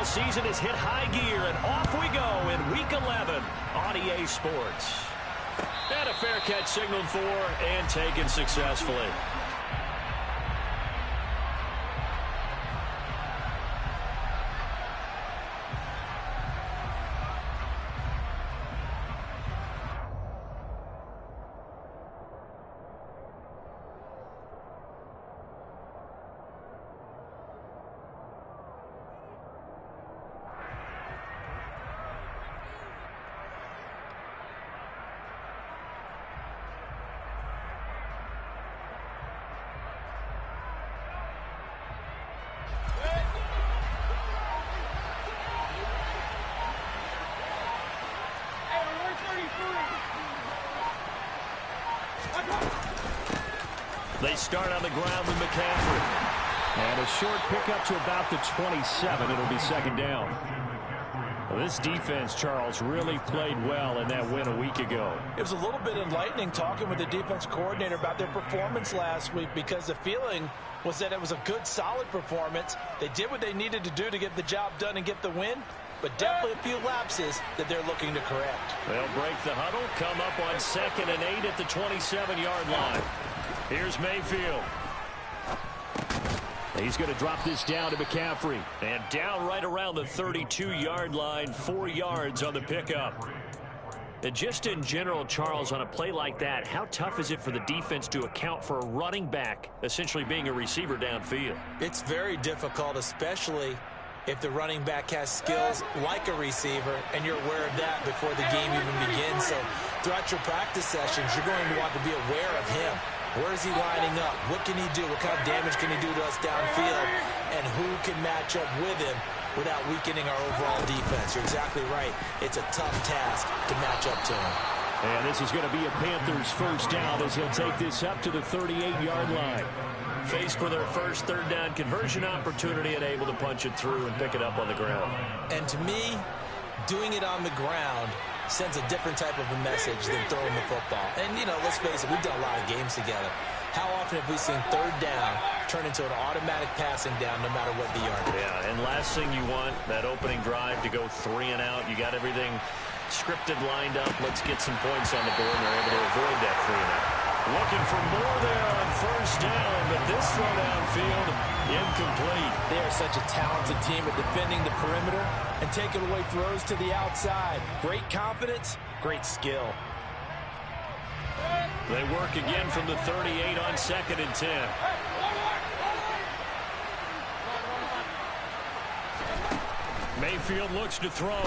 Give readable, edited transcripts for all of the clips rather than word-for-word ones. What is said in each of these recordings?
football season has hit high gear, and off we go in Week 11 on EA Sports. And a fair catch signaled for and taken successfully. They start on the ground with McCaffrey. And a short pickup to about the 27. It'll be second down. Well, this defense, Charles, really played well in that win a week ago. It was a little bit enlightening talking with the defense coordinator about their performance last week, because the feeling was that it was a good, solid performance. They did what they needed to do to get the job done and get the win, but definitely a few lapses that they're looking to correct. They'll break the huddle, come up on 2nd and 8 at the 27-yard line. Here's Mayfield. He's going to drop this down to McCaffrey. And down right around the 32-yard line, 4 yards on the pickup. And just in general, Charles, on a play like that, how tough is it for the defense to account for a running back essentially being a receiver downfield? It's very difficult, especially if the running back has skills like a receiver, and you're aware of that before the game even begins. So throughout your practice sessions, you're going to want to be aware of him. Where is he lining up? What can he do? What kind of damage can he do to us downfield? And who can match up with him without weakening our overall defense? You're exactly right. It's a tough task to match up to him. And this is going to be a Panthers first down as he'll take this up to the 38-yard line. Faced with their first third down conversion opportunity and able to punch it through and pick it up on the ground. And to me, doing it on the ground sends a different type of a message than throwing the football. And, you know, let's face it, we've done a lot of games together. How often have we seen third down turn into an automatic passing down no matter what the yard is? Yeah, and last thing you want, that opening drive to go 3 and out. You got everything scripted, lined up. Let's get some points on the board, and they're able to avoid that 3 and out. Looking for more there on first down, but this throw downfield, incomplete. They are such a talented team at defending the perimeter and taking away throws to the outside. Great confidence, great skill. They work again from the 38 on 2nd and 10. Mayfield looks to throw.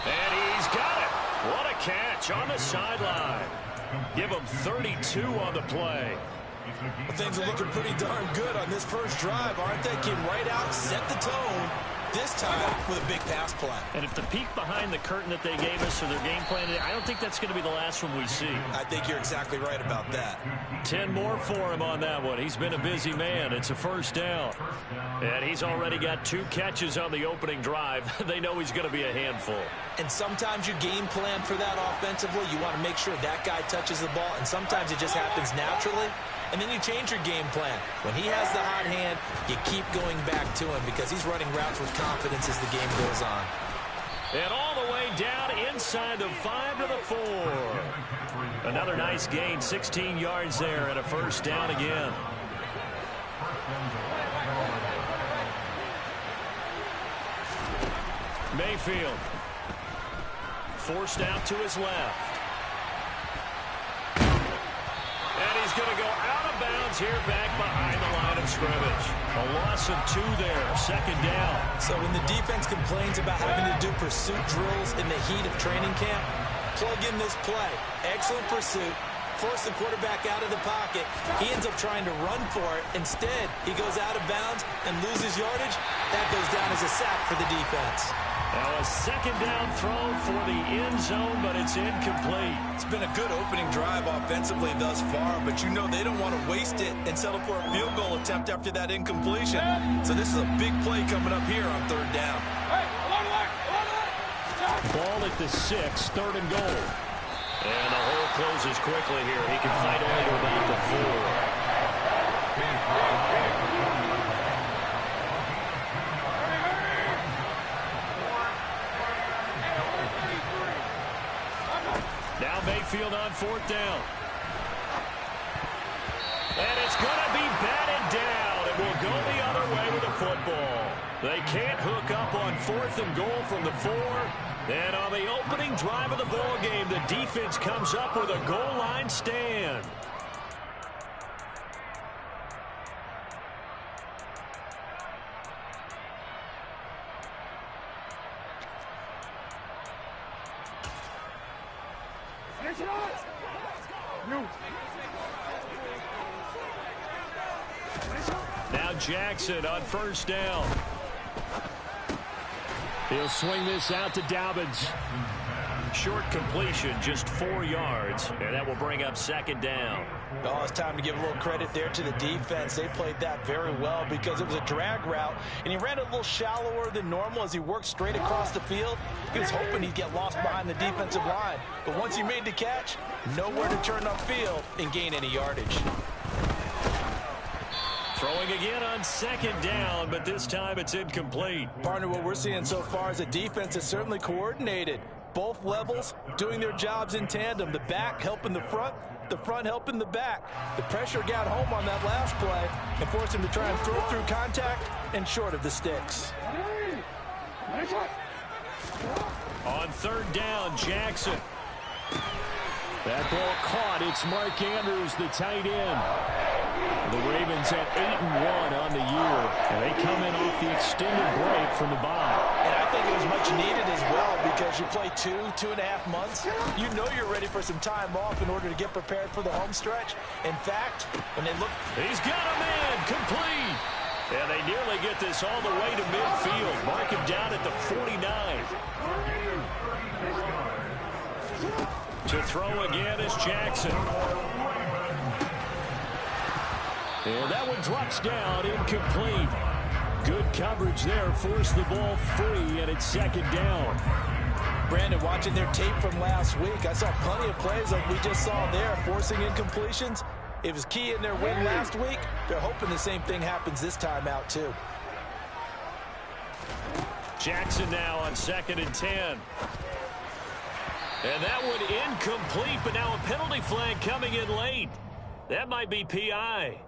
And he's got it. What a catch on the sideline. Give him 32 on the play. Well, things are looking pretty darn good on this first drive, aren't they? Came right out, set the tone, this time with a big pass play. And if the peek behind the curtain that they gave us for their game plan, I don't think that's going to be the last one we see. I think you're exactly right about that. 10 more for him on that one. He's been a busy man. It's a first down. And he's already got 2 catches on the opening drive. They know he's going to be a handful. And sometimes you game plan for that offensively. You want to make sure that guy touches the ball, and sometimes it just happens naturally. And then you change your game plan. When he has the hot hand, you keep going back to him because he's running routes with confidence as the game goes on. And all the way down inside the 5 to the 4. Another nice gain, 16 yards there, and a first down again. Mayfield forced out to his left. And he's going to go out of bounds here back behind the line of scrimmage. A loss of 2 there, second down. So when the defense complains about having to do pursuit drills in the heat of training camp, plug in this play. Excellent pursuit. Force the quarterback out of the pocket. He ends up trying to run for it. Instead, he goes out of bounds and loses yardage. That goes down as a sack for the defense. Now a second down throw for the end zone, but it's incomplete. It's been a good opening drive offensively thus far, but you know they don't want to waste it and settle for a field goal attempt after that incompletion. So this is a big play coming up here on third down. Ball at the 6, third and goal. And the hole closes quickly here. He can fight all the way about the 4. 4th down. And it's going to be batted down, and will go the other way with the football. They can't hook up on 4th and goal from the 4. And on the opening drive of the ball game, the defense comes up with a goal line stand. Now Jackson on 1st down. He'll swing this out to Dobbins. Short completion, just 4 yards, and that will bring up 2nd down. Oh, it's time to give a little credit there to the defense. They played that very well because it was a drag route, and he ran it a little shallower than normal as he worked straight across the field. He was hoping he'd get lost behind the defensive line, but once he made the catch, nowhere to turn upfield and gain any yardage. Throwing again on 2nd down, but this time it's incomplete. Partner, what we're seeing so far is the defense is certainly coordinated. Both levels doing their jobs in tandem. The back helping the front helping the back. The pressure got home on that last play and forced him to try and throw through contact and short of the sticks. On 3rd down, Jackson. That ball caught. It's Mark Andrews, the tight end. The Ravens at 8-1 on the year, and they come in off the extended break from the bye. And I think it was much needed as well because you play 2.5 months. You know you're ready for some time off in order to get prepared for the home stretch. In fact, when they look... He's got a man, complete. And they nearly get this all the way to midfield. Mark him down at the 49. To throw again is Jackson. And that one drops down, incomplete. Good coverage there, forced the ball free, and it's 2nd down. Brandon, watching their tape from last week, I saw plenty of plays like we just saw there, forcing incompletions. It was key in their win last week. They're hoping the same thing happens this time out, too. Jackson now on 2nd and 10. And that one incomplete, but now a penalty flag coming in late. That might be PI.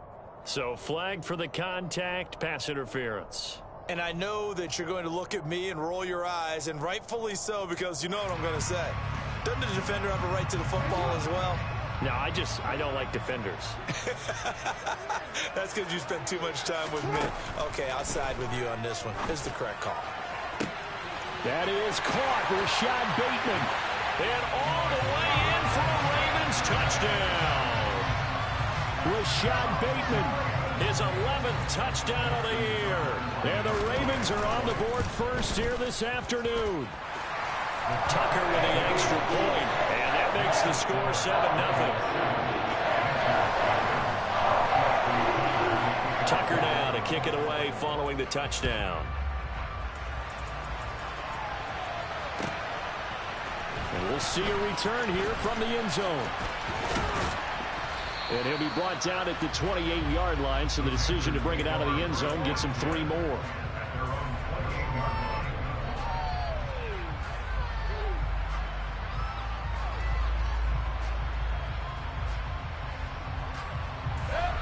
So flag for the contact, pass interference. And I know that you're going to look at me and roll your eyes, and rightfully so, because you know what I'm going to say. Doesn't the defender have a right to the football as well? No, I don't like defenders. That's because you spent too much time with me. Okay, I'll side with you on this one. This is the correct call. That is caught. Rashad Bateman. And all the way in for a Ravens touchdown. Rashad Bateman, his 11th touchdown of the year. And the Ravens are on the board first here this afternoon. Tucker with the extra point, and that makes the score 7-0. Tucker now to kick it away following the touchdown. And we'll see a return here from the end zone. And he'll be brought down at the 28-yard line, so the decision to bring it out of the end zone gets him 3 more.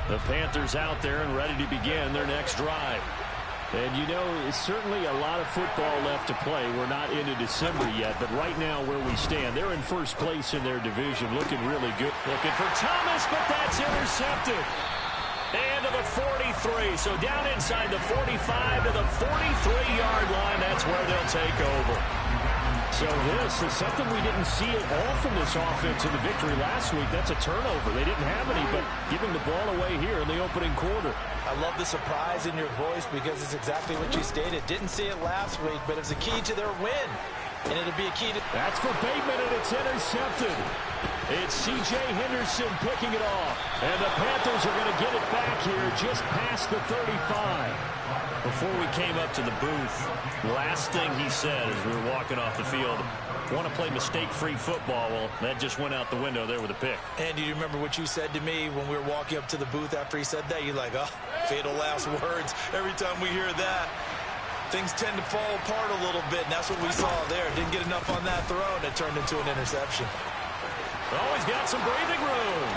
The Panthers out there and ready to begin their next drive. And you know, it's certainly a lot of football left to play. We're not into December yet, but right now where we stand, they're in first place in their division, looking really good. Looking for Thomas, but that's intercepted. And to the 43, so down inside the 45 to the 43-yard line, that's where they'll take over. So this is something we didn't see at all from this offense in the victory last week. That's a turnover. They didn't have any, but giving the ball away here in the opening quarter. I love the surprise in your voice because it's exactly what you stated. Didn't see it last week, but it's a key to their win. And it'll be a key to... That's for Bateman, and it's intercepted. It's C.J. Henderson picking it off. And the Panthers are going to get it back here just past the 35. Before we came up to the booth, the last thing he said as we were walking off the field, want to play mistake-free football. Well, that just went out the window there with a pick. And do you remember what you said to me when we were walking up to the booth after he said that? You're like, oh, fatal last words. Every time we hear that, things tend to fall apart a little bit, and that's what we saw there. Didn't get enough on that throw, and it turned into an interception. Oh, he's got some breathing room.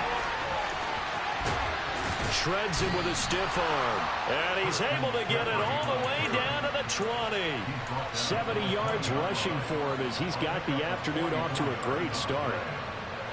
Shreds him with a stiff arm. And he's able to get it all the way down to the 20. 70 yards rushing for him as he's got the afternoon off to a great start.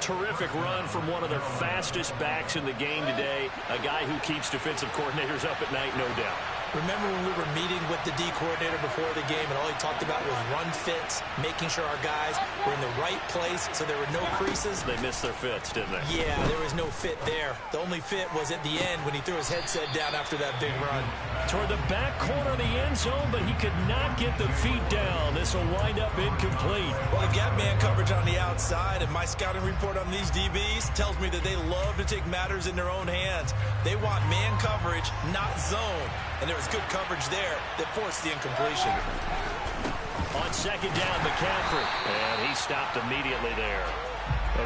Terrific run from one of the fastest backs in the game today. A guy who keeps defensive coordinators up at night, no doubt. Remember when we were meeting with the D coordinator before the game and all he talked about was run fits, making sure our guys were in the right place so there were no creases? They missed their fits, didn't they? Yeah, there was no fit there. The only fit was at the end when he threw his headset down after that big run. Toward the back corner of the end zone, but he could not get the feet down. This will wind up incomplete. Well, they got man coverage on the outside, and my scouting report on these DBs tells me that they love to take matters in their own hands. They want man coverage, not zone. And there was good coverage there that forced the incompletion. On second down, McCaffrey. And he stopped immediately there.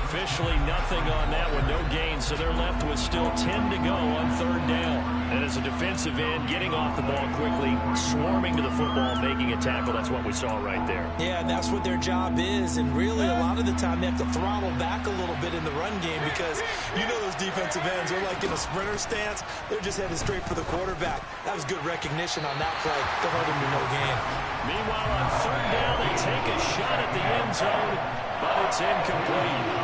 Officially nothing on that one, no gain, so they're left with still 10 to go on third down. And as a defensive end, getting off the ball quickly, swarming to the football, making a tackle, that's what we saw right there. Yeah, and that's what their job is, and really a lot of the time they have to throttle back a little bit in the run game because You know those defensive ends are like in a sprinter stance. They're just headed straight for the quarterback. That was good recognition on that play to hold him to no gain. Meanwhile, on third down, they take a shot at the end zone, but it's incomplete.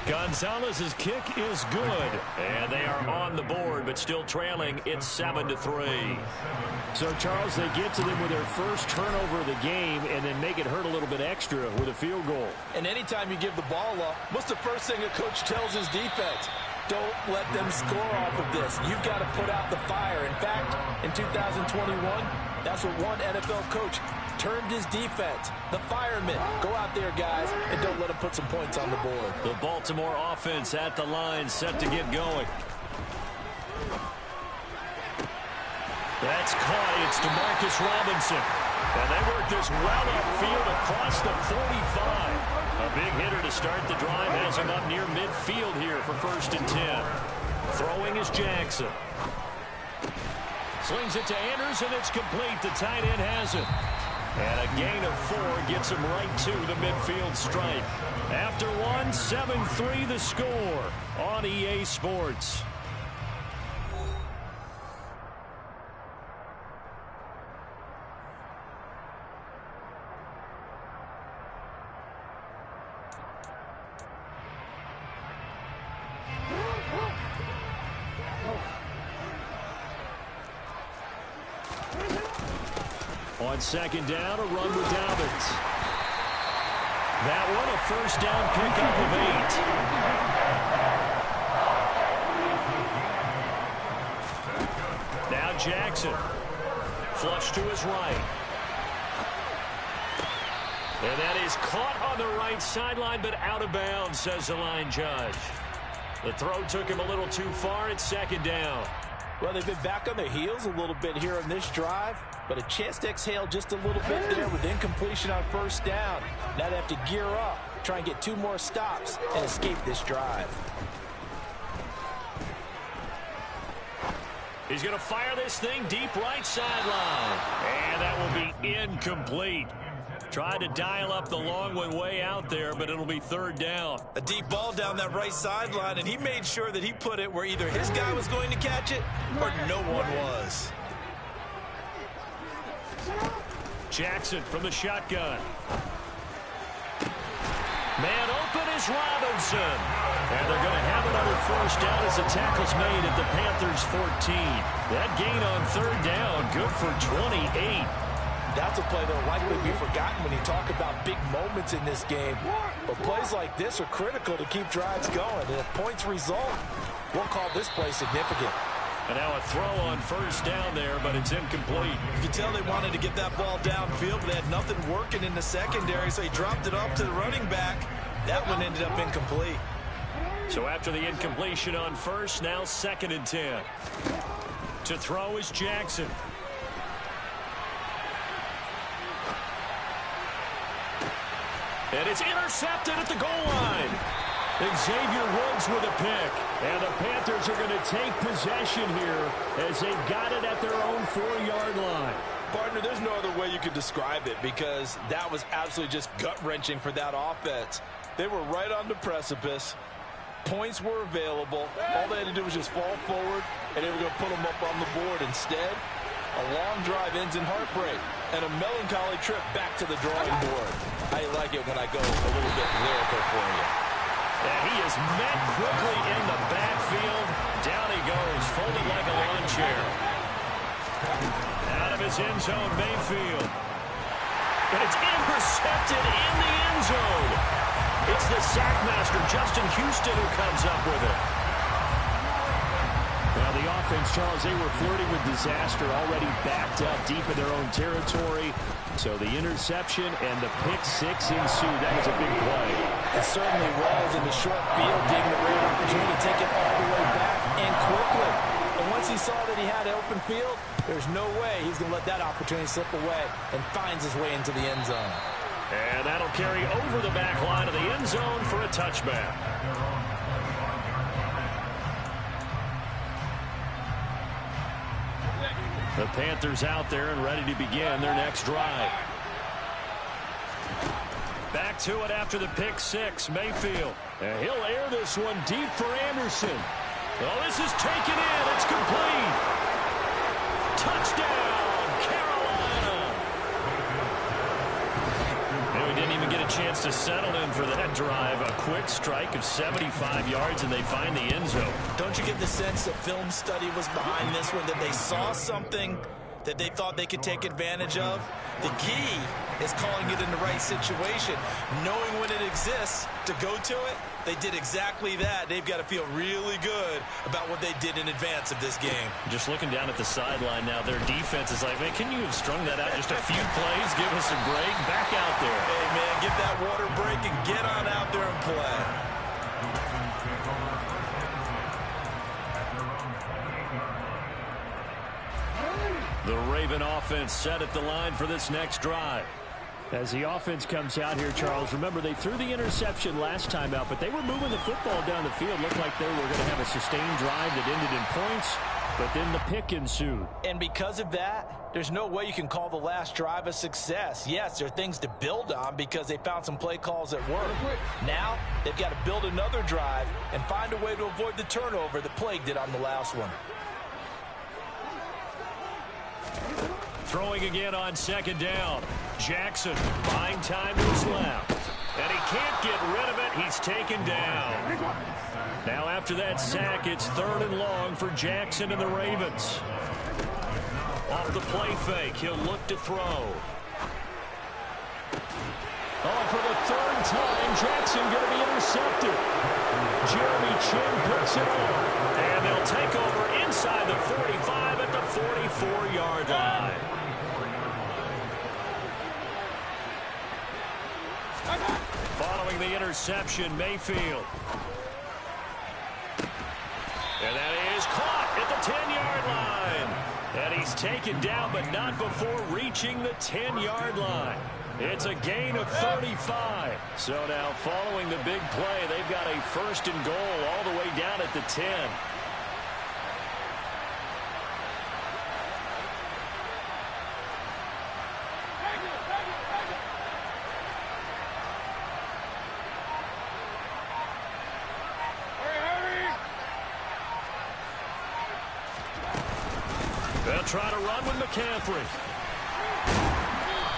Gonzalez's kick is good, and they are on the board, but still trailing. It's 7-3. So, Charles, they get to them with their first turnover of the game and then make it hurt a little bit extra with a field goal. And anytime you give the ball up, what's the first thing a coach tells his defense? Don't let them score off of this. You've got to put out the fire. In fact, in 2021, that's what one NFL coach termed his defense. The firemen. Go out there, guys, and don't let them put some points on the board. The Baltimore offense at the line, set to get going. That's caught. It's DeMarcus Robinson. And they work this well upfield across the 45. A big hitter to start the drive has him up near midfield here for 1st and 10. Throwing is Jackson. Slings it to Anders, and it's complete. The tight end has it. And a gain of 4 gets him right to the midfield stripe. After one, 7-3 the score on EA Sports. On second down, a run with Dobbins. That one, a first down pickup of 8. Now Jackson. Flush to his right. And that is caught on the right sideline, but out of bounds, says the line judge. The throw took him a little too far. It's second down. Well, they've been back on their heels a little bit here on this drive, but a chance to exhale just a little bit there with incompletion on first down. Now they have to gear up, try and get 2 more stops and escape this drive. He's going to fire this thing deep right sideline. And that will be incomplete. Tried to dial up the long one way out there, but it'll be third down. A deep ball down that right sideline, and he made sure that he put it where either his guy was going to catch it or no one was. Jackson from the shotgun. Man open is Robinson. And they're going to have another first down as the tackle's made at the Panthers' 14. That gain on third down, good for 28. That's a play that will likely be forgotten when you talk about big moments in this game. But plays like this are critical to keep drives going. And if points result, we'll call this play significant. And now a throw on first down there, but it's incomplete. You can tell they wanted to get that ball downfield, but they had nothing working in the secondary, so he dropped it up to the running back. That one ended up incomplete. So after the incompletion on first, now 2nd and 10. To throw is Jackson. And it's intercepted at the goal line. Xavier Woods with a pick. And the Panthers are going to take possession here as they've got it at their own 4-yard line. Partner, there's no other way you could describe it because that was absolutely just gut-wrenching for that offense. They were right on the precipice. Points were available. All they had to do was just fall forward, and they were going to put them up on the board. Instead, a long drive ends in heartbreak and a melancholy trip back to the drawing board. I like it when I go a little bit lyrical for you. And he is met quickly in the backfield. Down he goes, folded like a lawn chair. Out of his end zone, Mayfield. And it's intercepted in the end zone. It's the sack master, Justin Houston, who comes up with it. Well, the offense, Charles, they were flirting with disaster, already backed up deep in their own territory. So the interception and the pick-6 ensued. That was a big play. It certainly was in the short field, gave him a great opportunity to take it all the way back and quickly. And once he saw that he had an open field, there's no way he's going to let that opportunity slip away, and finds his way into the end zone. And that'll carry over the back line of the end zone for a touchback. The Panthers out there and ready to begin their next drive. Back to it after the pick-6, Mayfield. And he'll air this one deep for Anderson. Oh, this is taken in. It's complete. Touchdown, Carolina. And we didn't even get a chance to settle in for that drive. A quick strike of 75 yards, and they find the end zone. Don't you get the sense that film study was behind this one, that they saw something that they thought they could take advantage of? The key is calling it in the right situation, knowing when it exists to go to it. They did exactly that. They've got to feel really good about what they did in advance of this game. Just looking down at the sideline now, their defense is like, man, can you have strung that out just a few plays? Give us a break. Back out there. Hey, man, get that water break and get on out there and play. The Raven offense set at the line for this next drive. As the offense comes out here, Charles, remember they threw the interception last time out, but they were moving the football down the field. Looked like they were going to have a sustained drive that ended in points, but then the pick ensued. And because of that, there's no way you can call the last drive a success. Yes, there are things to build on because they found some play calls that work. Now, they've got to build another drive and find a way to avoid the turnover that plagued it on the last one. Throwing again on second down. Jackson buying time to his left. And he can't get rid of it. He's taken down. Now after that sack, it's 3rd and long for Jackson and the Ravens. Off the play fake, he'll look to throw. Oh, for the 3rd time, Jackson going to be intercepted. Jeremy Chinn picks it up. And they'll take over inside the 45 at the 44-yard line. Following the interception, Mayfield. And that is caught at the 10-yard line. And he's taken down, but not before reaching the 10-yard line. It's a gain of 35. So now following the big play, they've got a 1st and goal all the way down at the 10. They'll try to run with McCaffrey.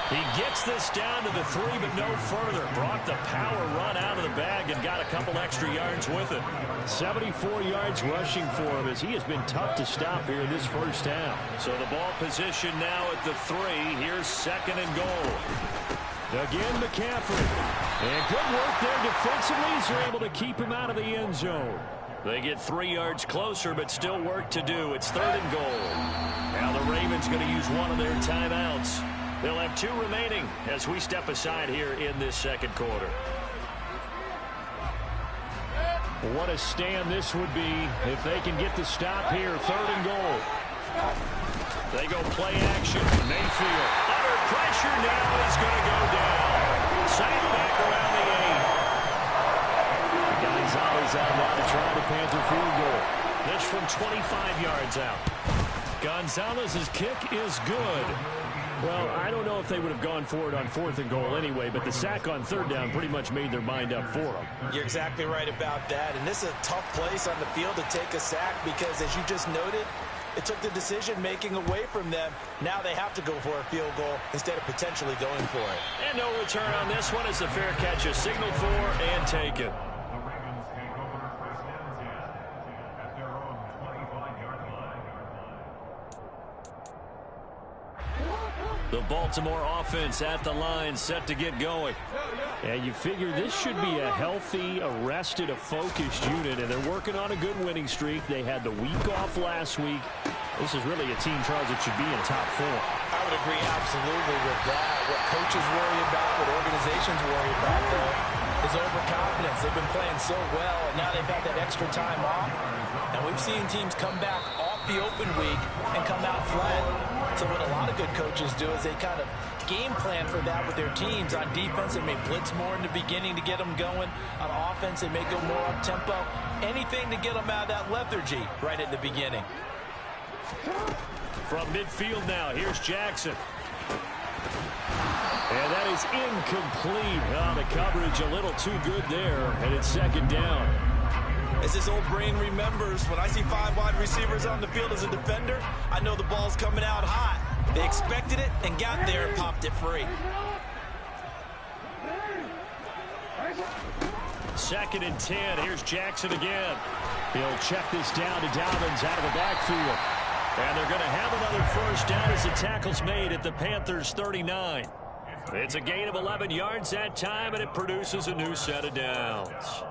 He gets this down to the 3, but no further. Brought the power run out of the bag and got a couple extra yards with it. 74 yards rushing for him as he has been tough to stop here in this first half. So the ball position now at the 3. Here's 2nd and goal. Again, McCaffrey. And good work there defensively as they're able to keep him out of the end zone. They get 3 yards closer, but still work to do. It's 3rd and goal. Now the Ravens going to use one of their timeouts. They'll have 2 remaining as we step aside here in this 2nd quarter. What a stand this would be if they can get the stop here. 3rd and goal. They go play action. Mayfield under pressure now is going to go down. Sacked back around the 8. The guys try the Panther field goal. This from 25 yards out. Gonzalez's kick is good. Well, I don't know if they would have gone for it on 4th and goal anyway, but the sack on 3rd down pretty much made their mind up for them. You're exactly right about that. And this is a tough place on the field to take a sack because, as you just noted, it took the decision-making away from them. Now they have to go for a field goal instead of potentially going for it. And no return on this one as the fair catch is signaled for and taken. The Baltimore offense at the line, set to get going. And you figure this should be a healthy, arrested, a focused unit, and they're working on a good winning streak. They had the week off last week. This is really a team, Charles, that should be in top 4. I would agree absolutely with that. What coaches worry about, what organizations worry about, though, is overconfidence. They've been playing so well, and now they've had that extra time off. And we've seen teams come back off the open week and come out flat. So what a lot of good coaches do is they kind of game plan for that with their teams. On defense, they may blitz more in the beginning to get them going. On offense, they may go more up-tempo. Anything to get them out of that lethargy right at the beginning. From midfield now, here's Jackson. And that is incomplete. Oh, the coverage a little too good there, and it's 2nd down. As this old brain remembers, when I see 5 wide receivers on the field as a defender, I know the ball's coming out hot. They expected it and got there and popped it free. 2nd and 10. Here's Jackson again. He'll check this down to Dobbins out of the backfield. And they're going to have another 1st down as the tackle's made at the Panthers' 39. It's a gain of 11 yards that time, and it produces a new set of downs.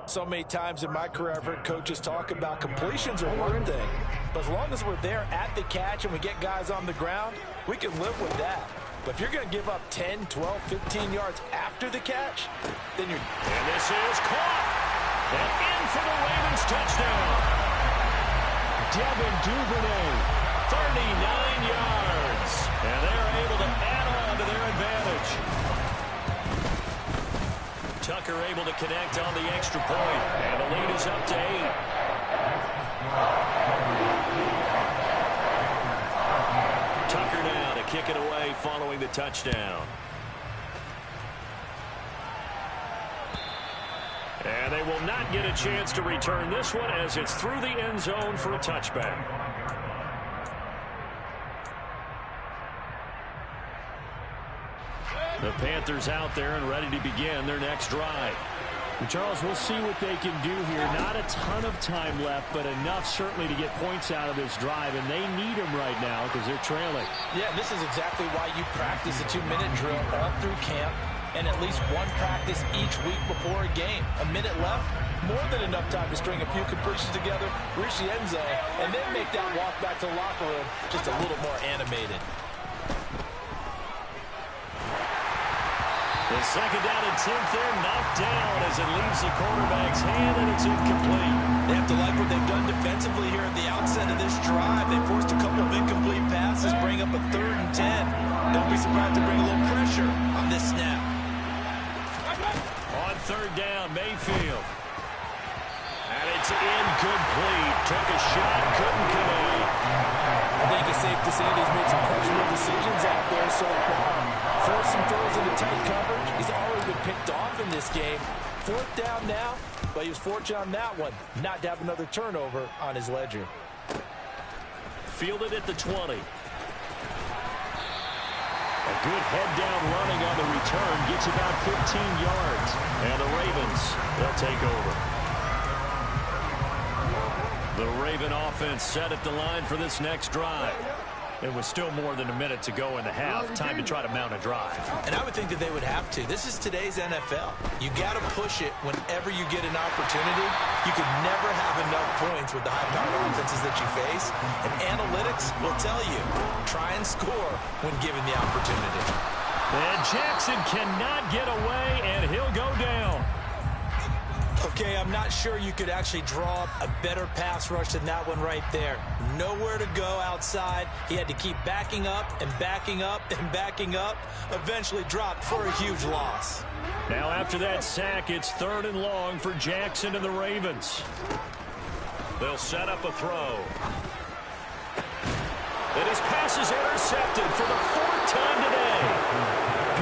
So many times in my career, I've heard coaches talk about completions are one thing. But as long as we're there at the catch and we get guys on the ground, we can live with that. But if you're going to give up 10, 12, 15 yards after the catch, then you're... And this is caught. And in for the Ravens touchdown. Devin Duvernay, 39 yards. And they're able to add on to their advantage. Tucker able to connect on the extra point, and the lead is up to 8. Tucker now to kick it away following the touchdown. And they will not get a chance to return this one as it's through the end zone for a touchback. The Panthers out there and ready to begin their next drive. And Charles, we'll see what they can do here. Not a ton of time left, but enough certainly to get points out of this drive, and they need them right now because they're trailing. Yeah, this is exactly why you practice a 2-minute drill all through camp and at least one practice each week before a game. A minute left, more than enough time to string a few completions together, reach the end zone, and then make that walk back to the locker room just a little more animated. The 2nd down and 10th there, knocked down as it leaves the quarterback's hand, and it's incomplete. They have to like what they've done defensively here at the outset of this drive. They forced a couple of incomplete passes, bring up a 3rd and 10. Don't be surprised to bring a little pressure on this snap. On 3rd down, Mayfield. And it's incomplete. Took a shot, couldn't connect. I think it's safe to say that he's made some questionable decisions out there so far. Forced some throws into tight coverage. He's already been picked off in this game. 4th down now, but he was fortunate on that one not to have another turnover on his ledger. Fielded at the 20. A good head-down running on the return. Gets about 15 yards. And the Ravens, they'll take over. The Raven offense set at the line for this next drive. It was still more than a minute to go in the half. Time to try to mount a drive. And I would think that they would have to. This is today's NFL. You got to push it whenever you get an opportunity. You could never have enough points with the high-powered offenses that you face. And analytics will tell you, try and score when given the opportunity. And Jackson cannot get away, and he'll go down. Okay, I'm not sure you could actually draw up a better pass rush than that one right there. Nowhere to go outside. He had to keep backing up and backing up and backing up. Eventually dropped for a huge loss. Now after that sack, it's 3rd and long for Jackson and the Ravens. They'll set up a throw. And his pass is intercepted for the 4th time today.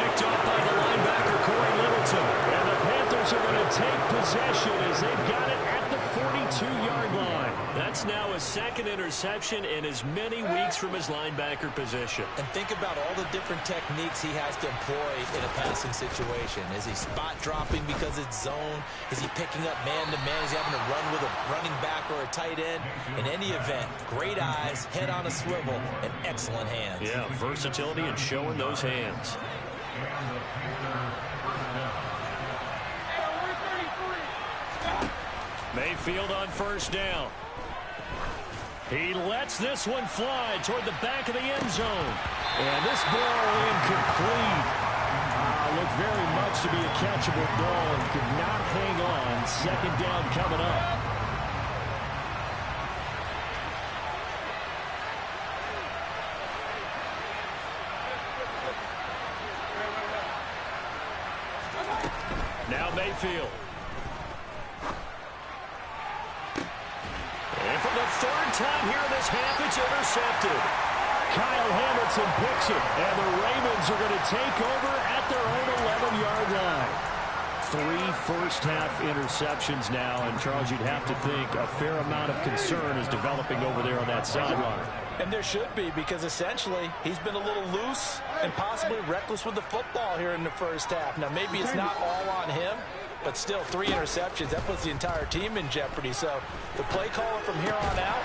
Picked up by the linebacker, Corey Littleton. And the Panthers are going to take possession as they've got it at the 42-yard line. That's now his 2nd interception in as many weeks from his linebacker position. And think about all the different techniques he has to employ in a passing situation. Is he spot dropping because it's zone? Is he picking up man-to-man? Is he having to run with a running back or a tight end? In any event, great eyes, head on a swivel, and excellent hands. Yeah, versatility and showing those hands. Mayfield on 1st down. He lets this one fly toward the back of the end zone. And this ball incomplete. Looked very much to be a catchable ball and could not hang on. 2nd down coming up. Now Mayfield. And for the 3rd time here in this half, it's intercepted. Kyle Hamilton picks it, and the Ravens are going to take over at their own 11-yard line. 3 first-half interceptions now, and Charles, you'd have to think a fair amount of concern is developing over there on that sideline. And there should be, because essentially he's been a little loose and possibly reckless with the football here in the first half. Now, maybe it's not all on him, but still 3 interceptions. That puts the entire team in jeopardy. So the play caller from here on out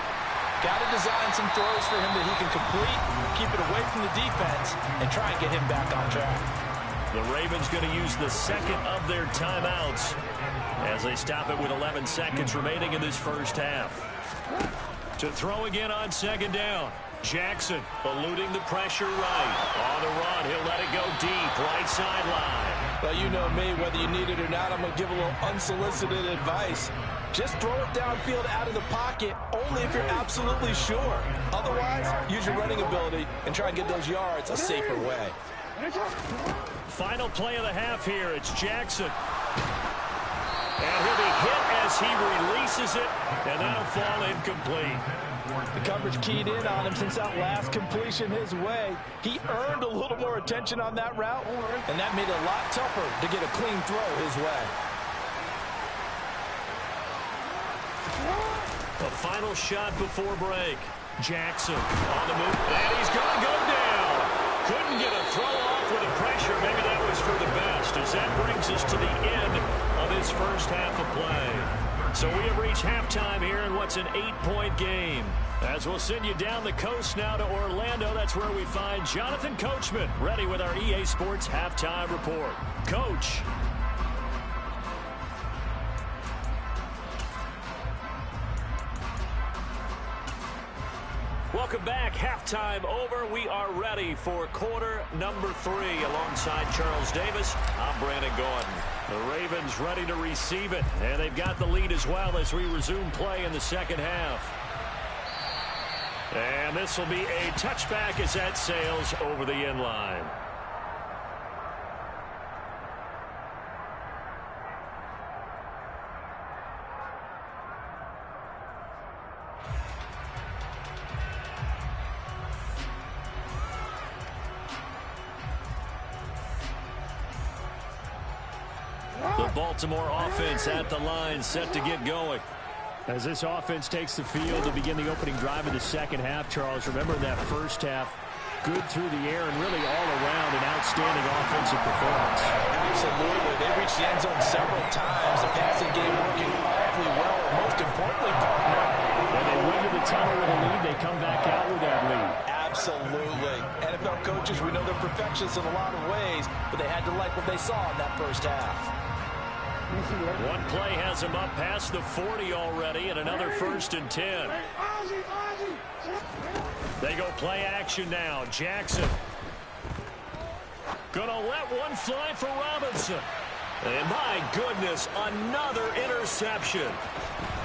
got to design some throws for him that he can complete, keep it away from the defense, and try and get him back on track. The Ravens going to use the 2nd of their timeouts as they stop it with 11 seconds remaining in this first half. To throw again on 2nd down. Jackson eluding the pressure right. On the run, he'll let it go deep, right sideline. Well, you know me, whether you need it or not, I'm going to give a little unsolicited advice. Just throw it downfield out of the pocket, only if you're absolutely sure. Otherwise, use your running ability and try and get those yards a safer way. Final play of the half here. It's Jackson. And he'll be hit as he releases it, and that'll fall incomplete. The coverage keyed in on him since that last completion his way. He earned a little more attention on that route, and that made it a lot tougher to get a clean throw his way. The final shot before break. Jackson on the move, and he's going to go down. Couldn't get a throw off with the pressure. Maybe that was for the best, as that brings us to the end of this first half of play. So we have reached halftime here in what's an 8-point game. As we'll send you down the coast now to Orlando, that's where we find Jonathan Coachman ready with our EA Sports Halftime Report. Coach. Welcome back. Halftime over. We are ready for quarter number 3 alongside Charles Davis. I'm Brandon Gordon. The Ravens ready to receive it, and they've got the lead as well as we resume play in the second half. And this will be a touchback as that sails over the end line. The Baltimore offense at the line, set to get going. As this offense takes the field to begin the opening drive of the second half, Charles, remember that first half, good through the air and really all around an outstanding offensive performance. Absolutely. They reached the end zone several times. The passing game working awfully well. Most importantly, partner, when they went to the tunnel with a lead, they come back out with that lead. Absolutely. NFL coaches, we know they're perfectionists in a lot of ways, but they had to like what they saw in that first half. One play has him up past the 40 already, and another 1st and 10. They go play action now. Jackson gonna let one fly for Robinson. And my goodness, another interception.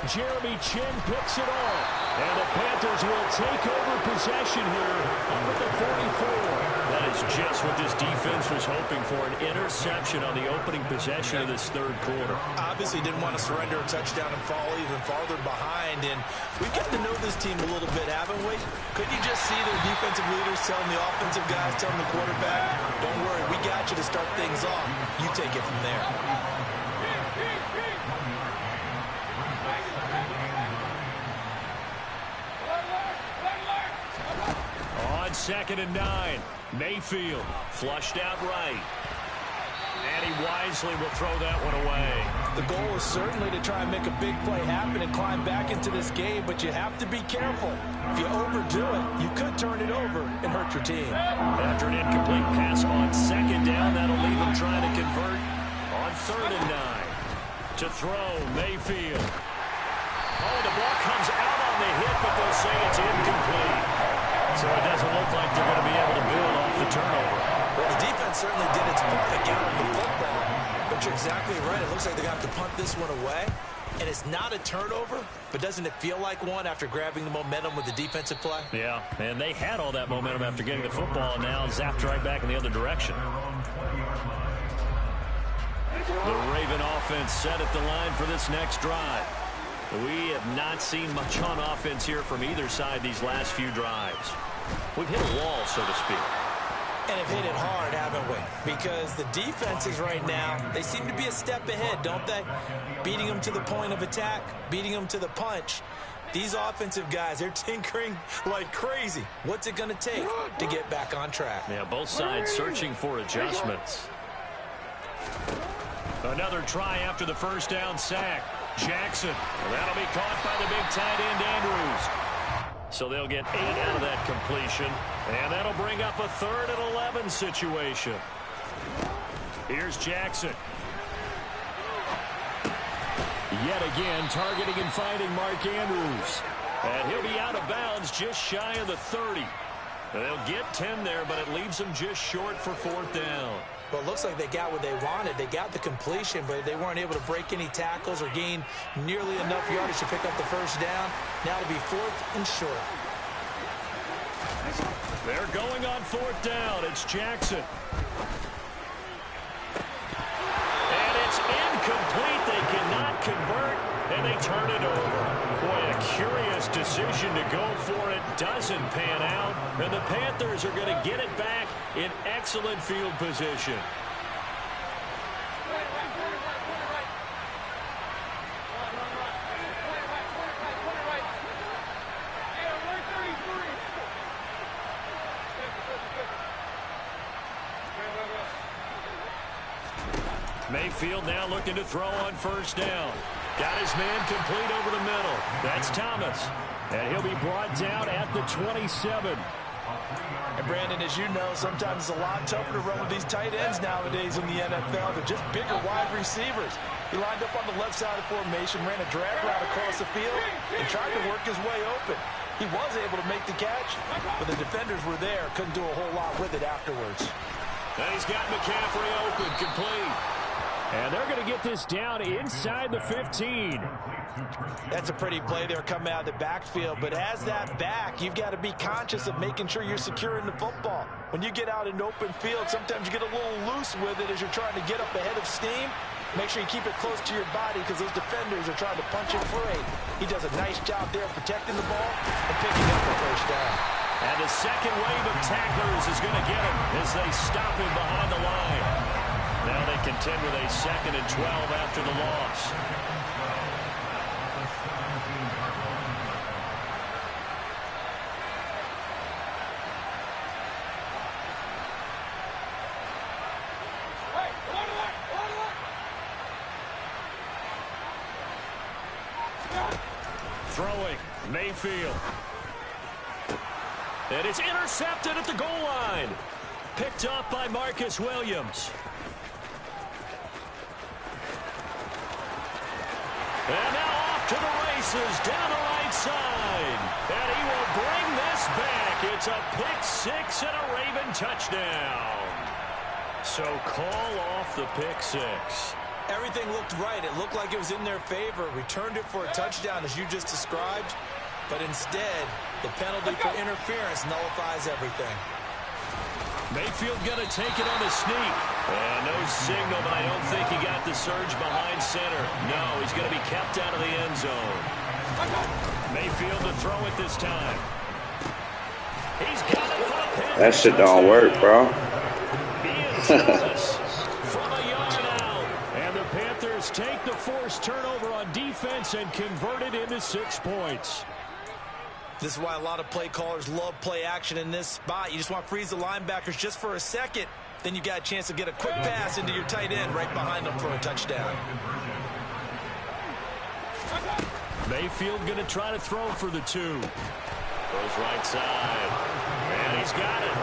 Jeremy Chinn picks it off. And the Panthers will take over possession here up at the 44. That is just what this defense was hoping for, an interception on the opening possession of this third quarter. Obviously didn't want to surrender a touchdown and fall even farther behind. And we've got to know this team a little bit, haven't we? Couldn't you just see their defensive leaders telling the offensive guys, telling the quarterback, don't worry, we got you to start things off. You take it from there. On 2nd and 9, Mayfield flushed out right. And he wisely will throw that one away. The goal is certainly to try and make a big play happen and climb back into this game, but you have to be careful. If you overdo it, you could turn it over and hurt your team. After an incomplete pass on 2nd down, that'll leave him trying to convert on 3rd and 9. To throw, Mayfield. Oh, the ball comes out on the hit, but they'll say it's incomplete. So it doesn't look like they're going to be able to build off the turnover. Well, the defense certainly did its part to get the football. But you're exactly right. It looks like they're going to have to punt this one away. And it's not a turnover, but doesn't it feel like one after grabbing the momentum with the defensive play? Yeah, and they had all that momentum after getting the football, and now zapped right back in the other direction. The Raven offense set at the line for this next drive. We have not seen much on offense here from either side these last few drives. We've hit a wall, so to speak. And have hit it hard, haven't we? Because the defenses right now, they seem to be a step ahead, don't they? Beating them to the point of attack, beating them to the punch. These offensive guys, they're tinkering like crazy. What's it going to take to get back on track? Yeah, both sides searching for adjustments. Another try after the first down sack. Jackson. That'll be caught by the big tight end, Andrews. So they'll get 8 out of that completion. And that'll bring up a 3rd and 11 situation. Here's Jackson. Yet again, targeting and finding Mark Andrews. And he'll be out of bounds just shy of the 30. They'll get 10 there, but it leaves them just short for 4th down. Well, it looks like they got what they wanted. They got the completion, but they weren't able to break any tackles or gain nearly enough yardage to pick up the first down. Now it'll be 4th and short. They're going on 4th down. It's Jackson. And it's incomplete. They cannot convert, and they turn it over. Boy, a curious decision to go for it. Doesn't pan out, and the Panthers are going to get it back in excellent field position. Mayfield now looking to throw on 1st down. Got his man complete over the middle. That's Thomas. And he'll be brought down at the 27. And Brandon, as you know, sometimes it's a lot tougher to run with these tight ends nowadays in the NFL. They're just bigger wide receivers. He lined up on the left side of formation, ran a drag route across the field, and tried to work his way open. He was able to make the catch, but the defenders were there. Couldn't do a whole lot with it afterwards. And he's got McCaffrey open, complete. And they're going to get this down inside the 15. That's a pretty play there coming out of the backfield. But as that back, you've got to be conscious of making sure you're securing the football. When you get out in open field, sometimes you get a little loose with it as you're trying to get up ahead of steam. Make sure you keep it close to your body because those defenders are trying to punch it free. He does a nice job there protecting the ball and picking up the first down. And the second wave of tacklers is going to get him as they stop him behind the line. Now they contend with a 2nd and 12 after the loss. Throwing, Mayfield. And it's intercepted at the goal line. Picked up by Marcus Williams. And now off to the races down the right side. And he will bring this back. It's a pick 6 and a Raven touchdown. So call off the pick six. Everything looked right. It looked like it was in their favor. Returned it for a touchdown, as you just described. But instead, the penalty for interference nullifies everything. Mayfield going to take it on the sneak. And no signal, but I don't think he got the surge behind center. No, he's going to be kept out of the end zone. Mayfield to throw it this time. He's got it for a pick. That shit don't work, bro. From a yard out. And the Panthers take the forced turnover on defense and convert it into 6 points. This is why a lot of play callers love play action in this spot. You just want to freeze the linebackers just for a second. Then you got a chance to get a quick pass into your tight end right behind them for a touchdown. Mayfield going to try to throw for the 2. Goes right side. And he's got it.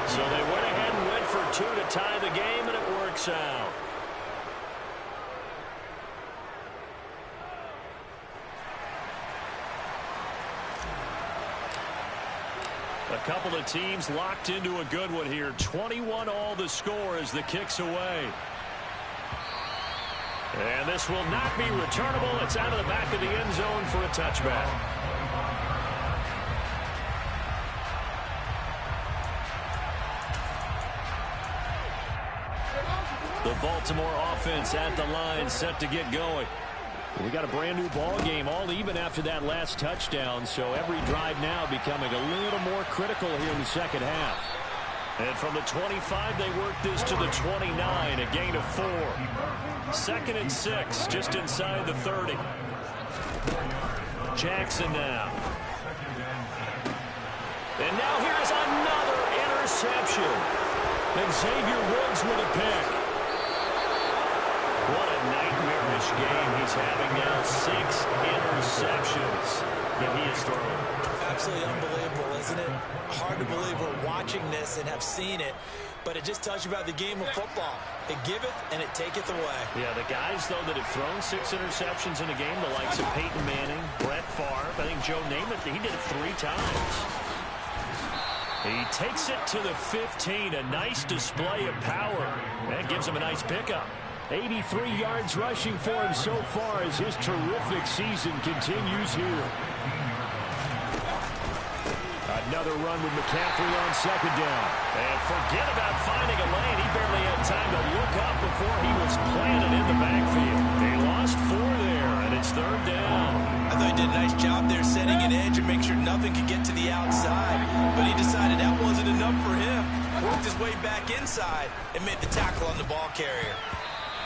So they went ahead and went for 2 to tie the game, and it works out. A couple of teams locked into a good one here. 21 all the score as the kick's away. And this will not be returnable. It's out of the back of the end zone for a touchback. The Baltimore offense at the line, set to get going. We got a brand new ball game, all even after that last touchdown, so every drive now becoming a little more critical here in the second half. And from the 25, they work this to the 29, a gain of 4. 2nd and 6, just inside the 30. Jackson now. And now here's another interception. And Xavier Woods with a pick. What a nightmarish game he's having now. 6 interceptions that he has thrown. Absolutely unbelievable, isn't it? Hard to believe we're watching this and have seen it, but it just tells you about the game of football. It giveth and it taketh away. Yeah, the guys, though, that have thrown 6 interceptions in a game, the likes of Peyton Manning, Brett Favre, I think Joe Namath, he did it 3 times. He takes it to the 15, a nice display of power. That gives him a nice pickup. 83 yards rushing for him so far as his terrific season continues here. Another run with McCaffrey on 2nd down. And forget about finding a lane. He barely had time to look up before he was planted in the backfield. They lost 4 there, and it's 3rd down. I thought he did a nice job there setting an edge and make sure nothing could get to the outside. But he decided that wasn't enough for him. Worked his way back inside and made the tackle on the ball carrier.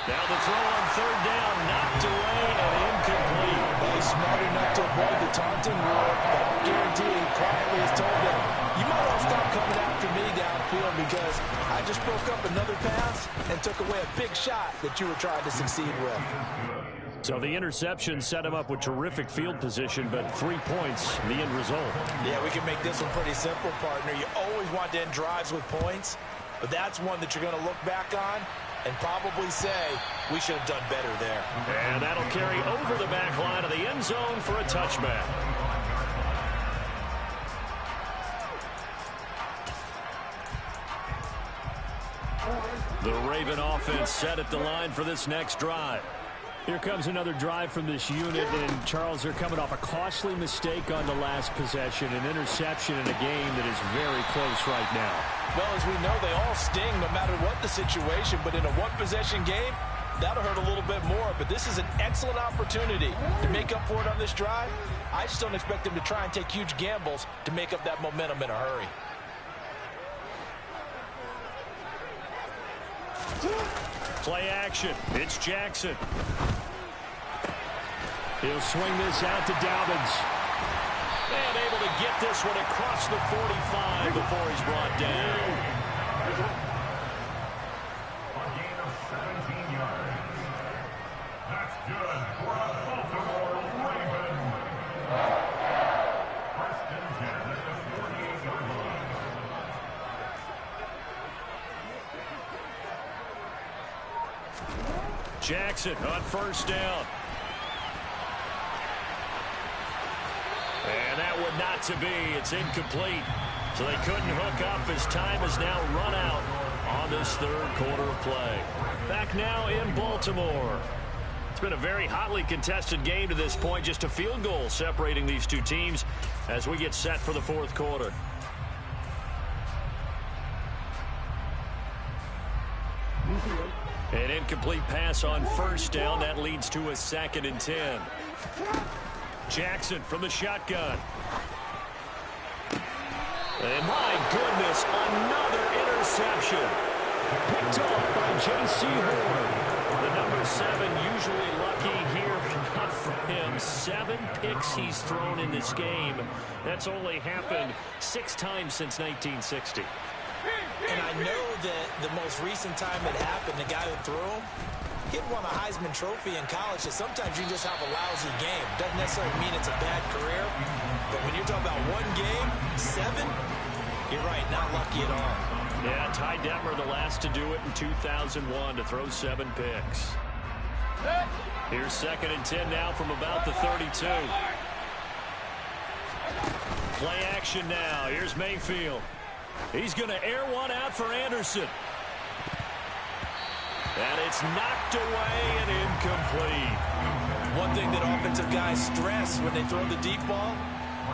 Now the throw on 3rd down, knocked away and incomplete. Well, he's smart enough to avoid the taunting rule, but I guarantee he quietly has told them, you might want to stop coming after me downfield because I just broke up another pass and took away a big shot that you were trying to succeed with. So the interception set him up with terrific field position, but 3 points, the end result. Yeah, we can make this one pretty simple, partner. You always want to end drives with points, but that's one that you're going to look back on and probably say, we should have done better there. And that'll carry over the back line of the end zone for a touchback. The Raven offense set at the line for this next drive. Here comes another drive from this unit, and Charles, they're coming off a costly mistake on the last possession, an interception in a game that is very close right now. Well, as we know, they all sting no matter what the situation, but in a one-possession game, that'll hurt a little bit more. But this is an excellent opportunity to make up for it on this drive. I just don't expect them to try and take huge gambles to make up that momentum in a hurry. Play action. It's Jackson. He'll swing this out to Dobbins. And able to get this one across the 45 before he's brought down. A gain of 17 yards. That's good for a Baltimore Raven. First and 10 at the 48-yard line. Jackson on 1st down. And that would not to be. It's incomplete. So they couldn't hook up as time is now run out on this third quarter of play. Back now in Baltimore. It's been a very hotly contested game to this point. Just a field goal separating these two teams as we get set for the fourth quarter. An incomplete pass on first down. That leads to a 2nd and 10. Jackson from the shotgun. And my goodness, another interception. Picked off by J.C. Horn. The number 7 usually lucky here. Not for him. 7 picks he's thrown in this game. That's only happened 6 times since 1960. And I know that the most recent time it happened, the guy who threw him, he won a Heisman Trophy in college. So sometimes you just have a lousy game. Doesn't necessarily mean it's a bad career. But when you're talking about one game, 7, you're right, not lucky at all. Yeah, Ty Detmer, the last to do it in 2001, to throw 7 picks. Here's 2nd and 10 now from about the 32. Play action now. Here's Mayfield. He's going to air one out for Anderson. And it's knocked away and incomplete. One thing that offensive guys stress when they throw the deep ball,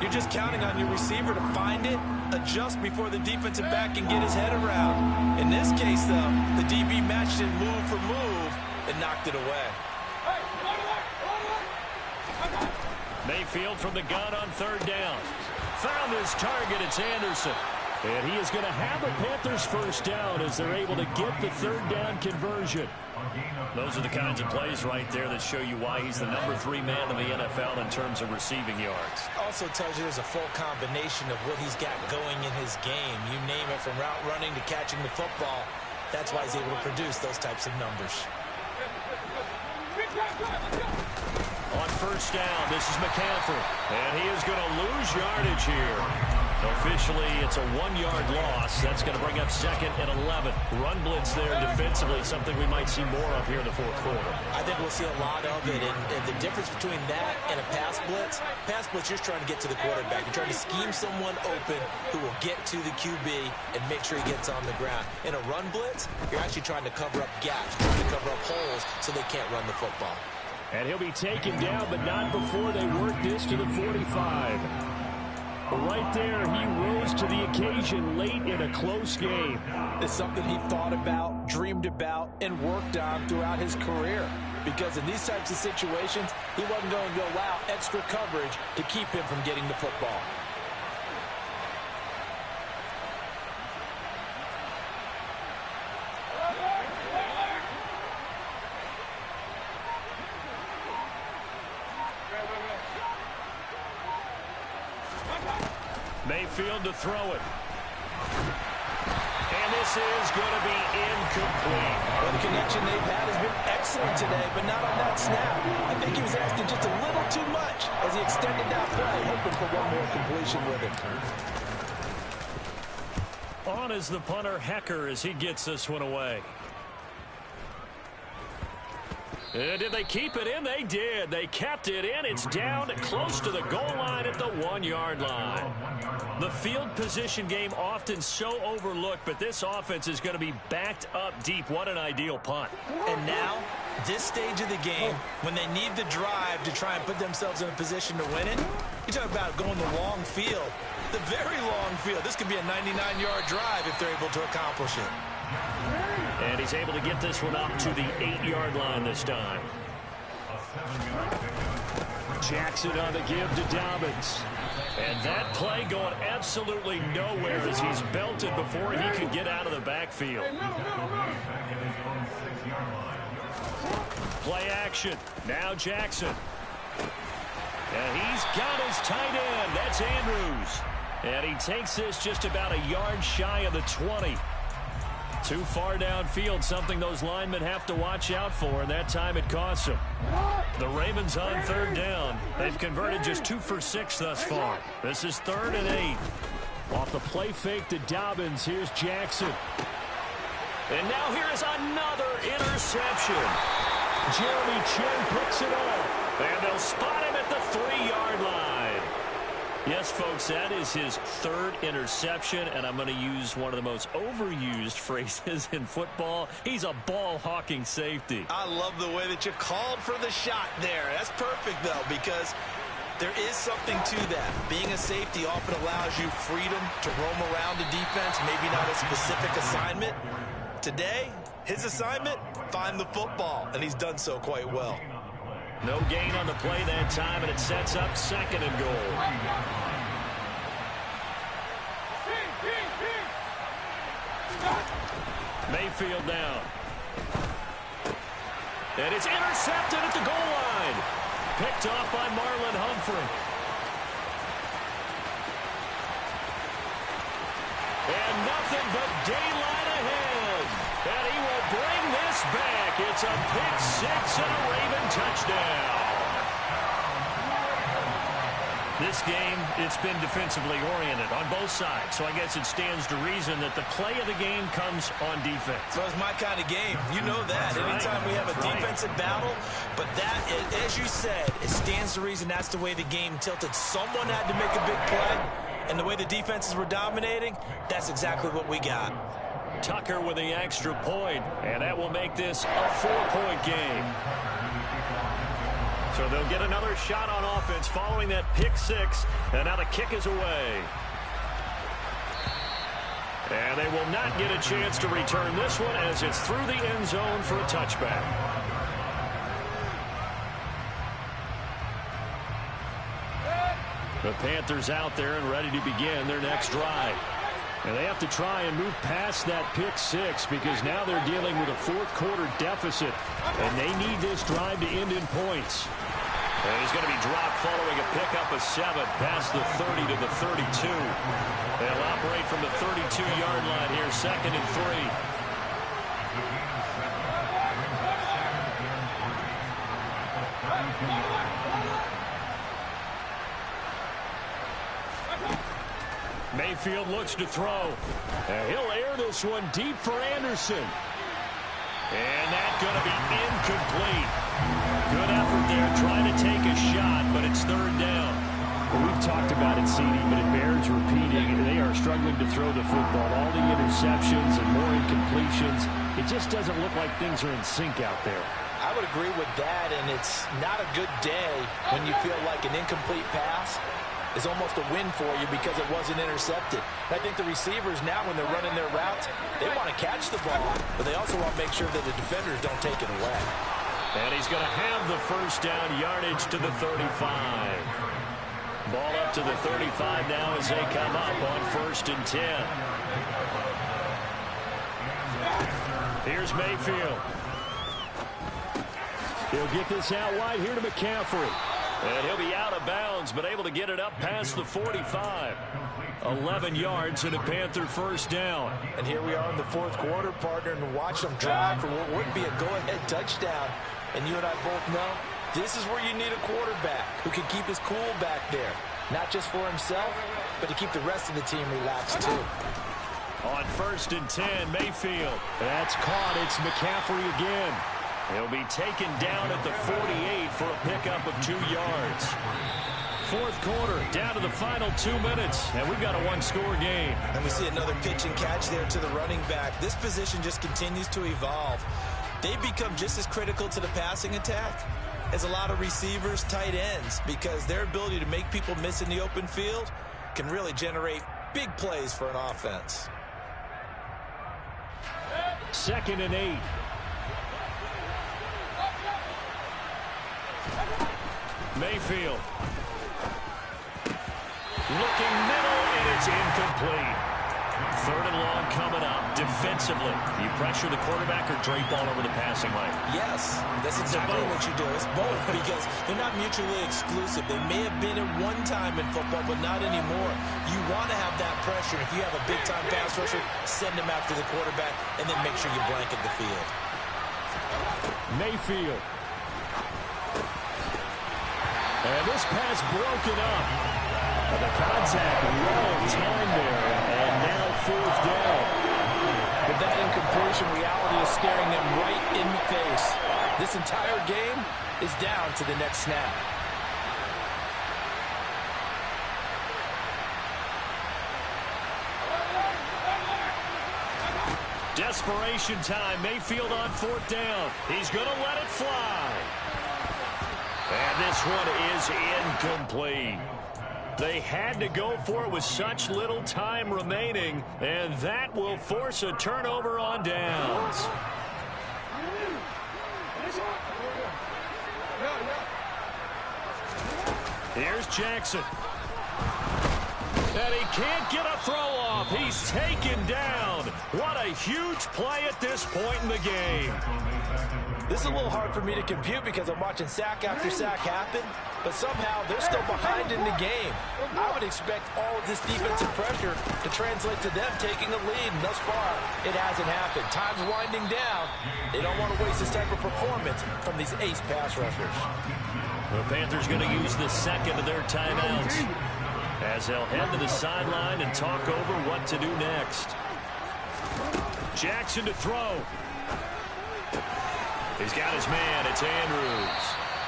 you're just counting on your receiver to find it, adjust before the defensive back can get his head around. In this case, though, the DB matched it move for move and knocked it away. Mayfield from the gun on 3rd down. Found his target. It's Anderson. And he is going to have a Panthers first down as they're able to get the 3rd down conversion. Those are the kinds of plays right there that show you why he's the number 3 man in the NFL in terms of receiving yards. Also tells you there's a full combination of what he's got going in his game. You name it, from route running to catching the football. That's why he's able to produce those types of numbers. On first down, this is McCaffrey. And he is going to lose yardage here. Officially, it's a 1-yard loss. That's going to bring up 2nd and 11. Run blitz there defensively, something we might see more of here in the fourth quarter. I think we'll see a lot of it. And the difference between that and a pass blitz, you're trying to get to the quarterback. You're trying to scheme someone open who will get to the QB and make sure he gets on the ground. In a run blitz, you're actually trying to cover up gaps, trying to cover up holes so they can't run the football. And he'll be taken down, but not before they work this to the 45. Right there, he rose to the occasion late in a close game. It's something he thought about, dreamed about, and worked on throughout his career. Because in these types of situations, he wasn't going to allow extra coverage to keep him from getting the football. Mayfield to throw it. And this is going to be incomplete. Well, the connection they've had has been excellent today, but not on that snap. I think he was asking just a little too much as he extended that play, hoping for one more completion with it. On is the punter, Hecker, as he gets this one away. And did they keep it in? They did. They kept it in. It's down close to the goal line at the 1-yard line. The field position game often so overlooked, but this offense is going to be backed up deep. What an ideal punt. And now, this stage of the game, when they need the drive to try and put themselves in a position to win it, you talk about going the long field, the very long field. This could be a 99-yard drive if they're able to accomplish it. And he's able to get this one up to the 8-yard line this time. Jackson on the give to Dobbins. And that play going absolutely nowhere as he's belted before he could get out of the backfield. Play action. Now Jackson. And he's got his tight end. That's Andrews. And he takes this just about a yard shy of the 20. Too far downfield, something those linemen have to watch out for, and that time it costs them. The Ravens on 3rd down. They've converted just 2 for 6 thus far. This is 3rd and 8. Off the play fake to Dobbins, here's Jackson. And now here is another interception. Jeremy Chinn picks it up. And they'll spot him at the 3-yard line. Yes, folks, that is his third interception, and I'm going to use one of the most overused phrases in football. He's a ball-hawking safety. I love the way that you called for the shot there. That's perfect, though, because there is something to that. Being a safety often allows you freedom to roam around the defense, maybe not a specific assignment. Today, his assignment, find the football, and he's done so quite well. No gain on the play that time, and it sets up 2nd and goal. Mayfield down. And it's intercepted at the goal line. Picked off by Marlon Humphrey. And nothing but daylight ahead. And he will bring this back. It's a pick 6 and a Raven touchdown. This game, it's been defensively oriented on both sides. So I guess it stands to reason that the play of the game comes on defense. So it's my kind of game. You know that. Anytime we have a defensive battle, but that, as you said, it stands to reason that's the way the game tilted. Someone had to make a big play, and the way the defenses were dominating, that's exactly what we got. Tucker with the extra point, and that will make this a 4-point game. So they'll get another shot on offense following that pick 6, and now the kick is away. And they will not get a chance to return this one as it's through the end zone for a touchback. The Panthers out there and ready to begin their next drive. And they have to try and move past that pick 6 because now they're dealing with a 4th quarter deficit. And they need this drive to end in points. And he's going to be dropped following a pickup of 7 past the 30 to the 32. They'll operate from the 32-yard line here, 2nd and 3. Mayfield looks to throw. He'll air this one deep for Anderson. And that's going to be incomplete. Good effort there trying to take a shot, but it's 3rd down. Well, we've talked about it, CD, but it bears repeating. They are struggling to throw the football. All the interceptions and more incompletions. It just doesn't look like things are in sync out there. I would agree with that, and it's not a good day when you feel like an incomplete pass is almost a win for you because it wasn't intercepted. I think the receivers now, when they're running their routes, they want to catch the ball, but they also want to make sure that the defenders don't take it away. And he's going to have the 1st down yardage to the 35. Ball up to the 35 now as they come up on 1st and 10. Here's Mayfield. He'll get this out wide here to McCaffrey. And he'll be out of bounds, but able to get it up past the 45. 11 yards and a Panther 1st down. And here we are in the 4th quarter, partner, and watch them drive for what would be a go-ahead touchdown. And you and I both know this is where you need a quarterback who can keep his cool back there. Not just for himself, but to keep the rest of the team relaxed, too. On 1st and 10, Mayfield. That's caught. It's McCaffrey again. He'll be taken down at the 48 for a pickup of 2 yards. 4th quarter, down to the final 2 minutes, and we've got a 1-score game. And we see another pitch and catch there to the running back. This position just continues to evolve. They become just as critical to the passing attack as a lot of receivers, tight ends, because their ability to make people miss in the open field can really generate big plays for an offense. 2nd and 8. Mayfield. Looking middle, and it's incomplete. 3rd and long coming up. Defensively, you pressure the quarterback or drape all over the passing lane? Yes, that's exactly what you do. It's both because they're not mutually exclusive. They may have been at one time in football, but not anymore. You want to have that pressure. If you have a big-time pass rusher, send him after the quarterback, and then make sure you blanket the field. Mayfield. And this pass broken up. The contact well timed there, and now 4th down. With that incompletion, reality is staring them right in the face. This entire game is down to the next snap. Desperation time. Mayfield on 4th down. He's going to let it fly. And this one is incomplete. They had to go for it with such little time remaining, and that will force a turnover on downs. Here's Jackson. And he can't get a throw off. He's taken down. What a huge play at this point in the game. This is a little hard for me to compute because I'm watching sack after sack happen, but somehow they're still behind in the game. I would expect all of this defensive pressure to translate to them taking a lead, and thus far, it hasn't happened. Time's winding down. They don't want to waste this type of performance from these ace pass rushers. The Panthers going to use the second of their timeouts as they'll head to the sideline and talk over what to do next. Jackson to throw. He's got his man. It's Andrews.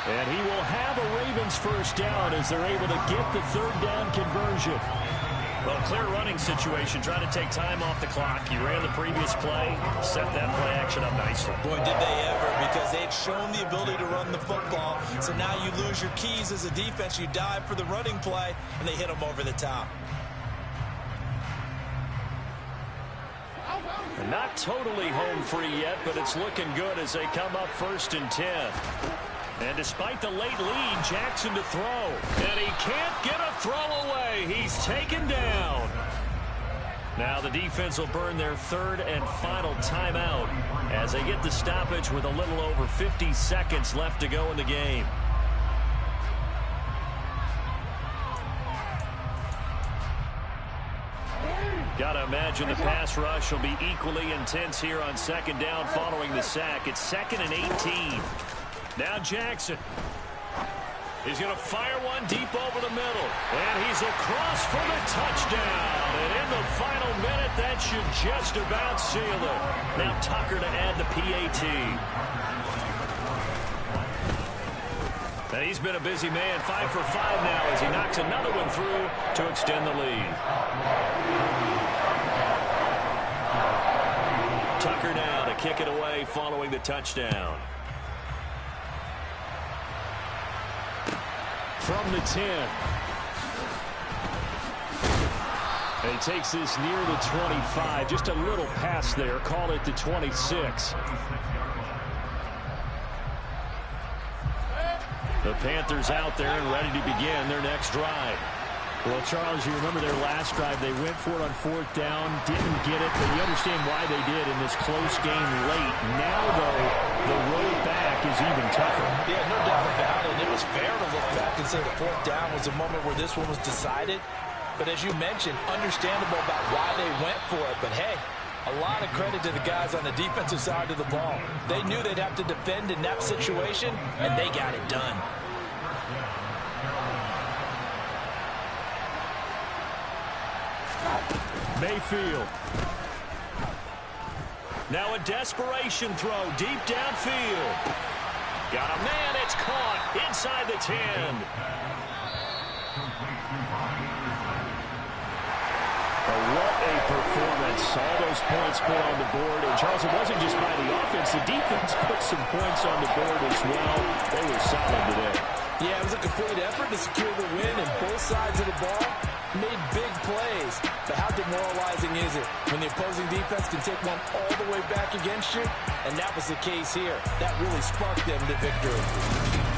And he will have a Ravens first down as they're able to get the 3rd down conversion. Well, clear running situation. Trying to take time off the clock. He ran the previous play, set that play action up nicely. Boy, did they ever, because they had shown the ability to run the football. So now you lose your keys as a defense. You dive for the running play, and they hit them over the top. Not totally home free yet, but it's looking good as they come up 1st and 10. And despite the late lead, Jackson to throw. And he can't get a throw away. He's taken down. Now the defense will burn their 3rd and final timeout as they get the stoppage with a little over 50 seconds left to go in the game. Got to imagine the pass rush will be equally intense here on 2nd down following the sack. It's 2nd and 18. Now Jackson. He's going to fire one deep over the middle. And he's across for the touchdown. And in the final minute, that should just about seal it. Now Tucker to add the PAT. And he's been a busy man. 5 for 5 now as he knocks another one through to extend the lead. Tucker now to kick it away following the touchdown. From the 10. And he takes this near the 25. Just a little pass there. Call it the 26. The Panthers out there and ready to begin their next drive. Well, Charles, you remember their last drive. They went for it on 4th down, didn't get it, but you understand why they did in this close game late. Now, though, the road back is even tougher. Yeah, no doubt about it. It was fair to look back and say the 4th down was the moment where this one was decided. But as you mentioned, understandable about why they went for it. But, hey, a lot of credit to the guys on the defensive side of the ball. They knew they'd have to defend in that situation, and they got it done. Mayfield. Now a desperation throw deep downfield. Got a man. It's caught inside the 10. What a performance. All those points put on the board. And, Charles, it wasn't just by the offense. The defense put some points on the board as well. They were solid today. Yeah, it was a complete effort to secure the win, and both sides of the ball made big plays. But how demoralizing is it when the opposing defense can take one all the way back against you? And that was the case here. That really sparked them to victory.